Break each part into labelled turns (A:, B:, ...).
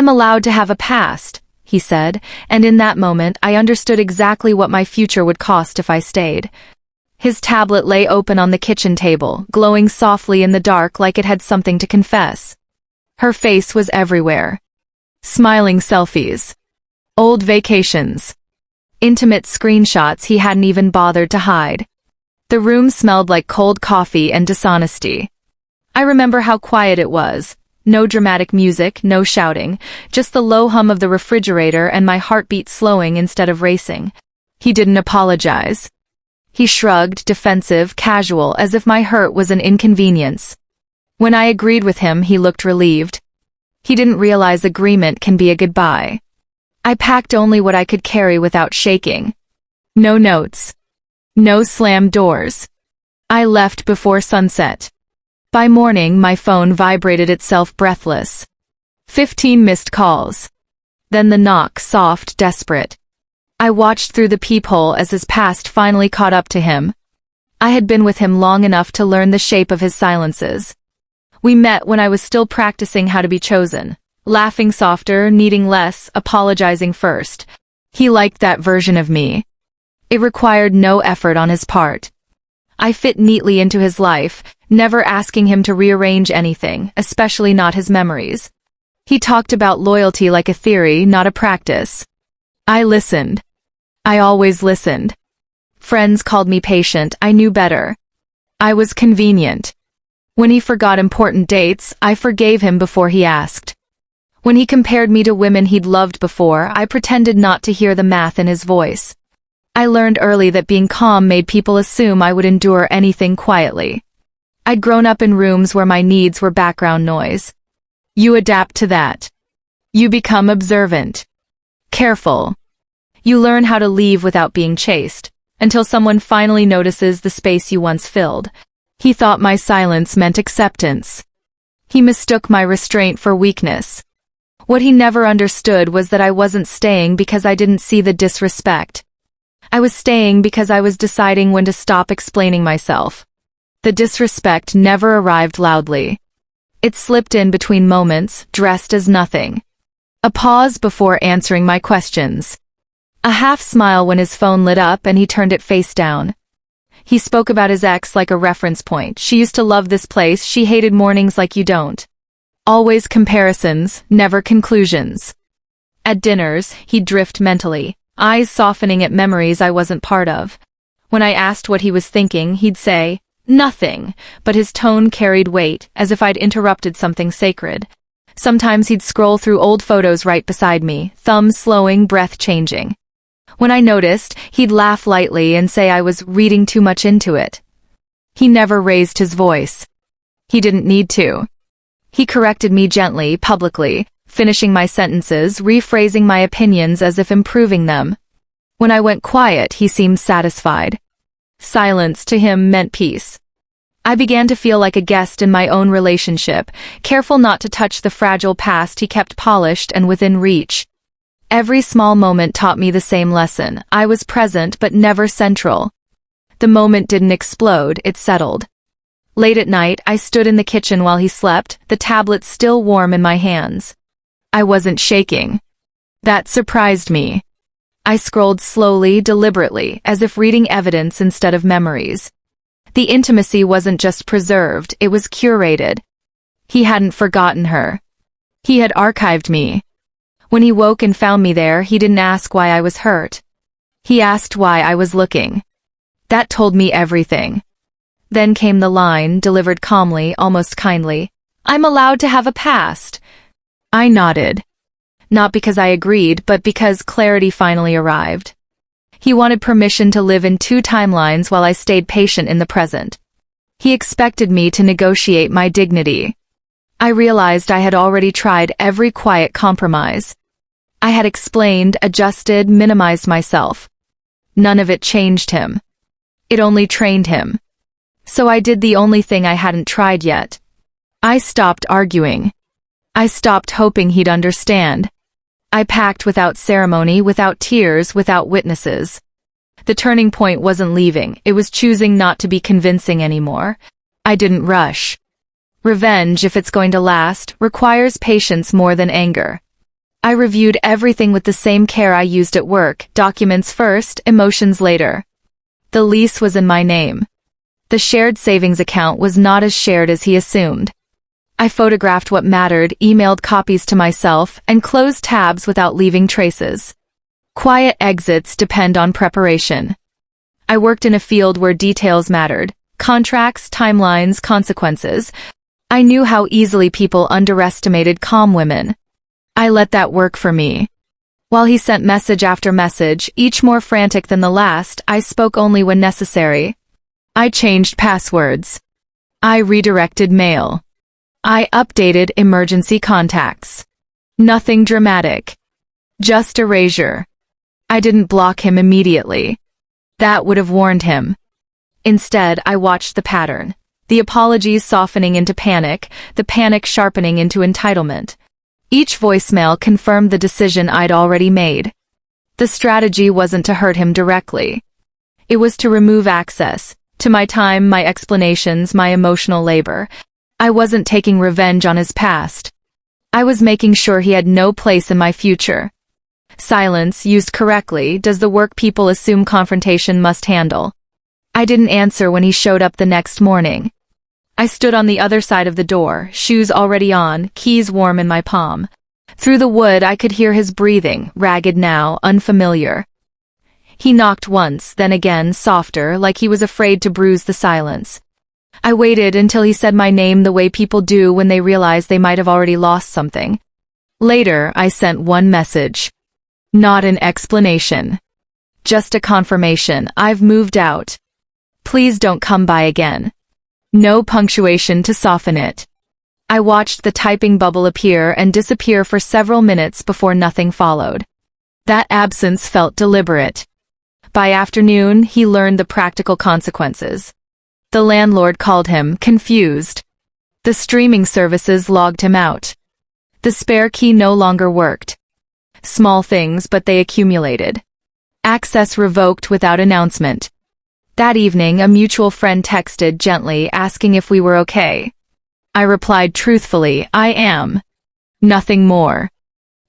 A: I'm allowed to have a past, he said, and in that moment I understood exactly what my future would cost if I stayed. His tablet lay open on the kitchen table, glowing softly in the dark like it had something to confess. Her face was everywhere. Smiling selfies. Old vacations. Intimate screenshots he hadn't even bothered to hide. The room smelled like cold coffee and dishonesty. I remember how quiet it was. No dramatic music, no shouting, just the low hum of the refrigerator and my heartbeat slowing instead of racing. He didn't apologize. He shrugged, defensive, casual, as if my hurt was an inconvenience. When I agreed with him, he looked relieved. He didn't realize agreement can be a goodbye. I packed only what I could carry without shaking. No notes. No slammed doors. I left before sunset. By morning, my phone vibrated itself breathless. 15 missed calls. Then the knock, soft, desperate. I watched through the peephole as his past finally caught up to him. I had been with him long enough to learn the shape of his silences. We met when I was still practicing how to be chosen. Laughing softer, needing less, apologizing first. He liked that version of me. It required no effort on his part. I fit neatly into his life, never asking him to rearrange anything, especially not his memories. He talked about loyalty like a theory, not a practice. I listened. I always listened. Friends called me patient, I knew better. I was convenient. When he forgot important dates, I forgave him before he asked. When he compared me to women he'd loved before, I pretended not to hear the math in his voice. I learned early that being calm made people assume I would endure anything quietly. I'd grown up in rooms where my needs were background noise. You adapt to that. You become observant. Careful. You learn how to leave without being chased, until someone finally notices the space you once filled. He thought my silence meant acceptance. He mistook my restraint for weakness. What he never understood was that I wasn't staying because I didn't see the disrespect. I was staying because I was deciding when to stop explaining myself. The disrespect never arrived loudly. It slipped in between moments, dressed as nothing. A pause before answering my questions. A half smile when his phone lit up and he turned it face down. He spoke about his ex like a reference point. She used to love this place, she hated mornings like you don't. Always comparisons, never conclusions. At dinners, he'd drift mentally, eyes softening at memories I wasn't part of. When I asked what he was thinking, he'd say, "Nothing," but his tone carried weight, as if I'd interrupted something sacred. Sometimes he'd scroll through old photos right beside me, thumb slowing, breath changing. When I noticed, he'd laugh lightly and say I was reading too much into it. He never raised his voice. He didn't need to. He corrected me gently, publicly, finishing my sentences, rephrasing my opinions as if improving them. When I went quiet, he seemed satisfied. Silence to him meant peace. I began to feel like a guest in my own relationship, careful not to touch the fragile past he kept polished and within reach. Every small moment taught me the same lesson. I was present but never central. The moment didn't explode, it settled. Late at night, I stood in the kitchen while he slept, the tablet still warm in my hands. I wasn't shaking. That surprised me. I scrolled slowly, deliberately, as if reading evidence instead of memories. The intimacy wasn't just preserved, it was curated. He hadn't forgotten her. He had archived me. When he woke and found me there, he didn't ask why I was hurt. He asked why I was looking. That told me everything. Then came the line, delivered calmly, almost kindly. "I'm allowed to have a past." I nodded. Not because I agreed, but because clarity finally arrived. He wanted permission to live in two timelines while I stayed patient in the present. He expected me to negotiate my dignity. I realized I had already tried every quiet compromise. I had explained, adjusted, minimized myself. None of it changed him. It only trained him. So I did the only thing I hadn't tried yet. I stopped arguing. I stopped hoping he'd understand. I packed without ceremony, without tears, without witnesses. The turning point wasn't leaving, it was choosing not to be convincing anymore. I didn't rush. Revenge, if it's going to last, requires patience more than anger. I reviewed everything with the same care I used at work, documents first, emotions later. The lease was in my name. The shared savings account was not as shared as he assumed. I photographed what mattered, emailed copies to myself, and closed tabs without leaving traces. Quiet exits depend on preparation. I worked in a field where details mattered. Contracts, timelines, consequences. I knew how easily people underestimated calm women. I let that work for me. While he sent message after message, each more frantic than the last, I spoke only when necessary. I changed passwords. I redirected mail. I updated emergency contacts. Nothing dramatic. Just erasure. I didn't block him immediately. That would have warned him. Instead, I watched the pattern. The apologies softening into panic, the panic sharpening into entitlement. Each voicemail confirmed the decision I'd already made. The strategy wasn't to hurt him directly. It was to remove access to my time, my explanations, my emotional labor. I wasn't taking revenge on his past. I was making sure he had no place in my future. Silence, used correctly, does the work people assume confrontation must handle. I didn't answer when he showed up the next morning. I stood on the other side of the door, shoes already on, keys warm in my palm. Through the wood I could hear his breathing, ragged now, unfamiliar. He knocked once, then again, softer, like he was afraid to bruise the silence. I waited until he said my name the way people do when they realize they might have already lost something. Later, I sent one message. Not an explanation. Just a confirmation. I've moved out. Please don't come by again. No punctuation to soften it. I watched the typing bubble appear and disappear for several minutes before nothing followed. That absence felt deliberate. By afternoon, he learned the practical consequences. The landlord called him, confused. The streaming services logged him out. The spare key no longer worked. Small things, but they accumulated. Access revoked without announcement. That evening, a mutual friend texted gently, asking if we were okay. I replied truthfully, I am. Nothing more.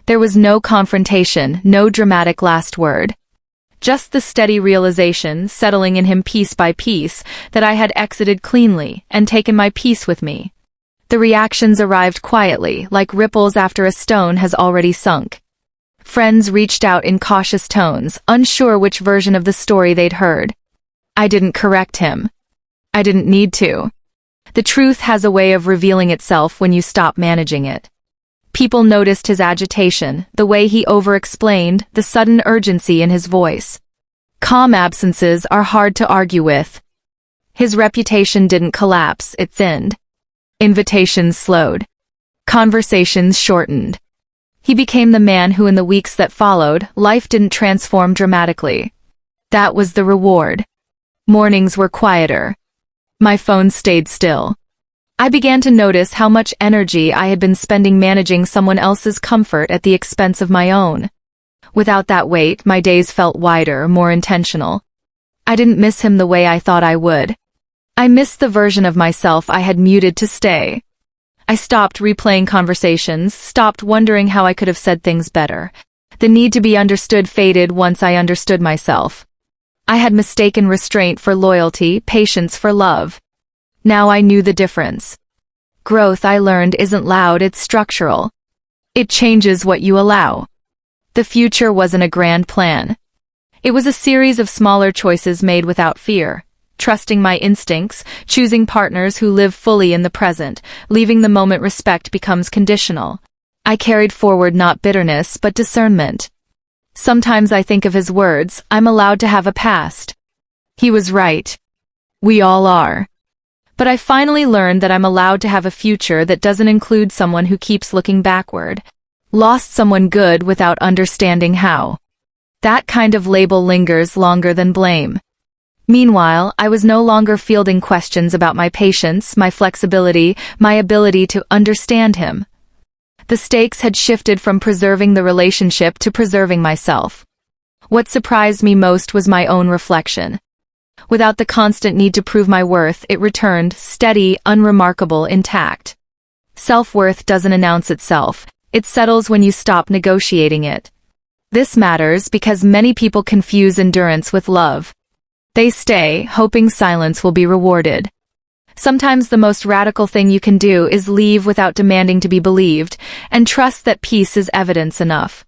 A: There was no confrontation, no dramatic last word. Just the steady realization, settling in him piece by piece, that I had exited cleanly and taken my peace with me. The reactions arrived quietly, like ripples after a stone has already sunk. Friends reached out in cautious tones, unsure which version of the story they'd heard. I didn't correct him. I didn't need to. The truth has a way of revealing itself when you stop managing it. People noticed his agitation, the way he over-explained, the sudden urgency in his voice. Calm absences are hard to argue with. His reputation didn't collapse, it thinned. Invitations slowed. Conversations shortened. He became the man who in the weeks that followed, life didn't transform dramatically. That was the reward. Mornings were quieter. My phone stayed still. I began to notice how much energy I had been spending managing someone else's comfort at the expense of my own. Without that weight, my days felt wider, more intentional. I didn't miss him the way I thought I would. I missed the version of myself I had muted to stay. I stopped replaying conversations, stopped wondering how I could have said things better. The need to be understood faded once I understood myself. I had mistaken restraint for loyalty, patience for love. Now I knew the difference. Growth, I learned, isn't loud, it's structural. It changes what you allow. The future wasn't a grand plan. It was a series of smaller choices made without fear. Trusting my instincts, choosing partners who live fully in the present, leaving the moment respect becomes conditional. I carried forward not bitterness, but discernment. Sometimes I think of his words, I'm allowed to have a past. He was right. We all are. But I finally learned that I'm allowed to have a future that doesn't include someone who keeps looking backward. Lost someone good without understanding how. That kind of label lingers longer than blame. Meanwhile, I was no longer fielding questions about my patience, my flexibility, my ability to understand him. The stakes had shifted from preserving the relationship to preserving myself. What surprised me most was my own reflection. Without the constant need to prove my worth, it returned, steady, unremarkable, intact. Self-worth doesn't announce itself. It settles when you stop negotiating it. This matters because many people confuse endurance with love. They stay, hoping silence will be rewarded. Sometimes the most radical thing you can do is leave without demanding to be believed, and trust that peace is evidence enough.